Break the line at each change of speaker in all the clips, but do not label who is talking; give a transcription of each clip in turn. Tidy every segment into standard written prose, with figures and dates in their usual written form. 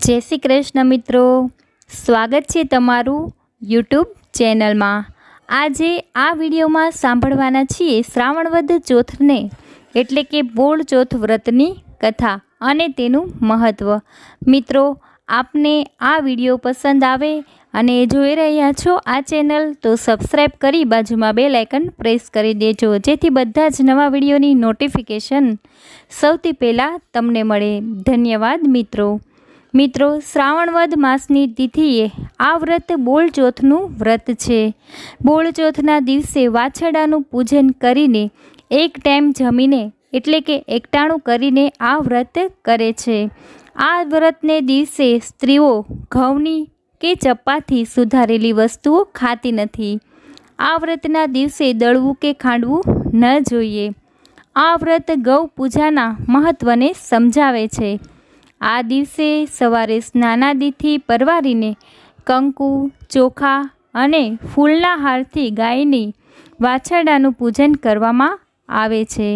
जय श्री कृष्ण मित्रों, स्वागत है तमारू यूट्यूब चेनल में। आज आ विडियो में सांभळवाना छीए श्रावण वद चौथने एटले के बोल चौथ व्रतनी कथा अने तेनुं महत्व। मित्रों, आपने आ विडियो पसंद आवे अने जोई रह्या छो आ चेनल तो सब्सक्राइब करी बाजुमां बेल आइकन प्रेस करी देजो, जेथी बधा ज नवा विडियोनी नोटिफिकेशन सौथी पहेला तमने मळे। धन्यवाद मित्रों, श्रावण वद मासनी तिथिए आ व्रत बोल चौथनुं व्रत छे। बोल चौथना दिवसे वाछरडानुं पूजन करीने एक टाइम जमीने एटले के एकटाणुं करीने आ व्रत करे छे। आ व्रतने दिवसे स्त्रीओ घऊनी के चप्पाथी सुधारेली वस्तुओ खाती नथी। आ व्रतना दिवसे दळवुं के खांडवुं न जोईए। आ व्रत गौ पूजाना महत्वने समजावे छे। आ दिवसे सवारे स्नानादिथी परवारीने कंकु, चोखा अने फूलना हारथी गायनी वाछरडानुं पूजन करवामां आवे छे।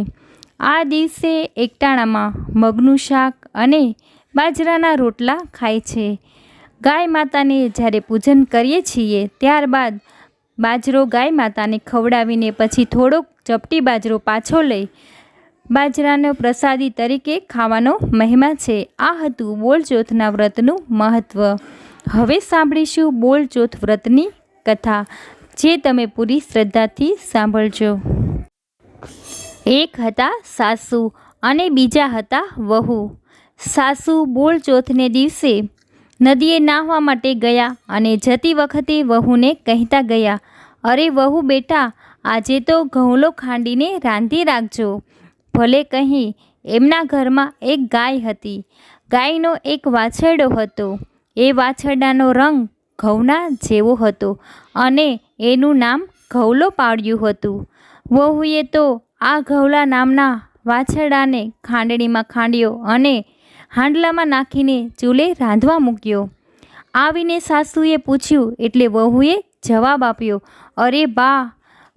आ दिवसे एकटाणामां मगनुं शाक अने बाજરાના રોટલા ખાય છે। ગાય માતાને જ્યારે પૂજન કરીએ છીએ ત્યારબાદ બાજરો ગાય માતાને ખવડાવીને પછી થોડોક ચપટી બાજરો પાછો લઈ બાજરાનો પ્રસાદી તરીકે ખાવાનો મહિમા છે। આ હતું બોલચોથના વ્રતનું મહત્વ। હવે સાંભળીશું બોલચોથ વ્રતની કથા, જે તમે પૂરી શ્રદ્ધાથી સાંભળજો। એક હતા સાસુ અને બીજા હતા વહુ। सासू बोल चौथने दिवसे नदीए नाहवा माटे गया अने जती वखते वहूने कहता गया, अरे वहू बेटा, आजे तो घऊलो खांडीने रांधी राखजो। भले कहीं एमना घरमां एक गाय हती। गायनो एक वाछरडो हतो। ए वाछरडानो रंग घऊना जेवो हतो अने एनुं नाम घऊलो पाड्युं हतुं। वहूए तो आ घऊला नामना वाछरडाने खांडणीमां खांड्यो अने हांडलामां नाखीने चूले रांधवा मूक्यो। आवीने सासूए पूछ्युं एटले वहूए जवाब आप्यो, अरे बा,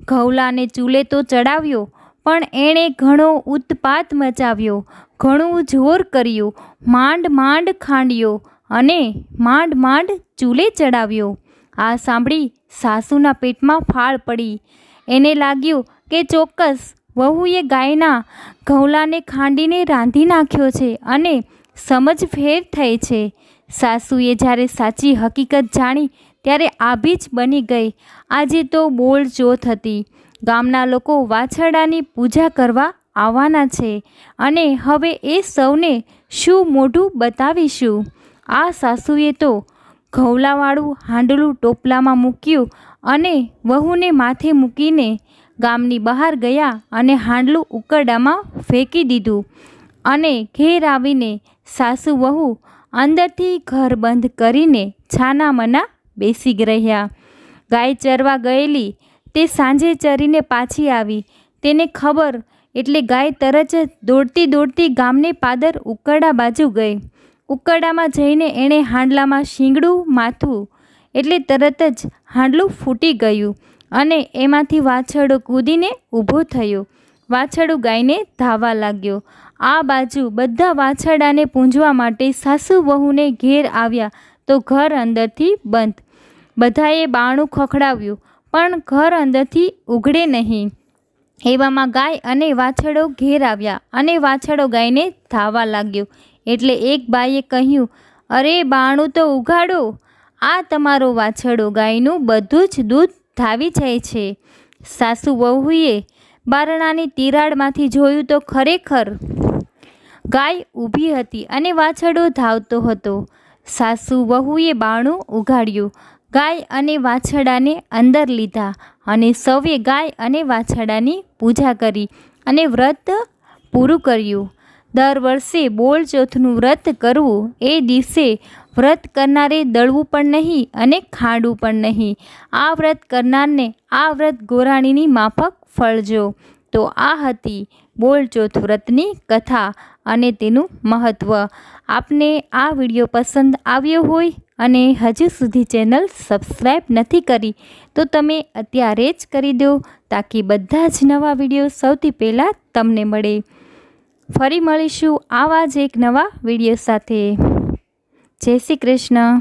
घऊलाने चूले तो चढ़ाव्यो, पण एणे घणो उत्पात मचाव्यो, घणुं जोर कर्युं, मांड मांड खांड्यो अने मांड मांड चूले चढ़ाव्यो। आ सांभळी सासूना पेटमां फाळ पड़ी। एने लाग्युं के चोक्कस वहूए गायना घऊलाने खांडीने रांधी नाख्यो छे अने समझ फेर थई छे। सासूए ज्यारे साची हकीकत जाणी त्यारे आभी ज बनी गई। आजे तो बोल चौथ हती। गामना लोको वाछरडानी पूजा करवा आववाना छे अने हवे ए सौने शुं मोढुं बतावीशुं। आ सासूए तो घऊलावाळुं हांडलुं टोपलामां मूक्युं अने वहूने माथे मूकीने गामनी बहार गया अने हांडलुं उकरडामां फेंकी दीधुं अने घेर आवीने सासू वहू अंदरथी घर बंध करीने छाना मना बेसी रह्या। गाय चरवा गयेली ते सांजे चरीने पाछी आवी। तेने खबर एटले गाय तरत ज दौड़ती दौड़ती गामने पादर उकरडा बाजू गई। उकरडामां जईने एणे हांडलामां शींगडुं माथुं एटले तरत ज हांडलुं फूटी गयुं अने एमांथी वाछरडो कूदीने ऊभो थयो। वाछरडुं गायने धावा लाग्यो। आ बाजू बधा वाछरडाने पूंजवा माटे सासू वहूने घेर आव्या तो घर अंदरथी बंध। बधाए बाणुं खखडाव्युं पण घर अंदरथी उघड़े नहीं। एवामां गाय अने वाछरडो घेर आव्या अने वाछरडो गायने धावा लाग्यो। एटले एक बाईए कह्युं, अरे बाणुं तो उघाडो, आ तमारो वाछरडो गायनुं बधुं ज दूध धावी जाय छे। सासू वहूए बारणानी तिराडमांथी जोयुं तो खरेखर गाय ઊભી હતી અને વાછરડો ધાવતો હતો। સાસુ વહુએ બારણું ઉઘાડ્યું, ગાય અને વાછરડાને અંદર લીધા અને સૌએ ગાય અને વાછરડાની પૂજા કરી અને વ્રત પૂરું કર્યું। દર વર્ષે બોલ ચોથનું વ્રત કરવું એ દિવસે વ્રત કરનારે દળવું પણ નહીં અને ખાંડવું પણ નહીં। આ વ્રત કરનારને આ વ્રત ગોરાણીની માફક ફળજો। તો આ હતી બોલ ચોથ વ્રતની કથા અને તેનું મહત્વ। આપને આ વિડીયો પસંદ આવ્યો હોય અને હજુ સુધી ચેનલ સબસ્ક્રાઈબ નથી કરી તો તમે અત્યારે જ કરી દો, તાકી બધા જ નવા વિડીયો સૌથી પહેલાં તમને મળે। ફરી મળીશું આવા જ એક નવા વિડીયો સાથે। જય શ્રી કૃષ્ણ.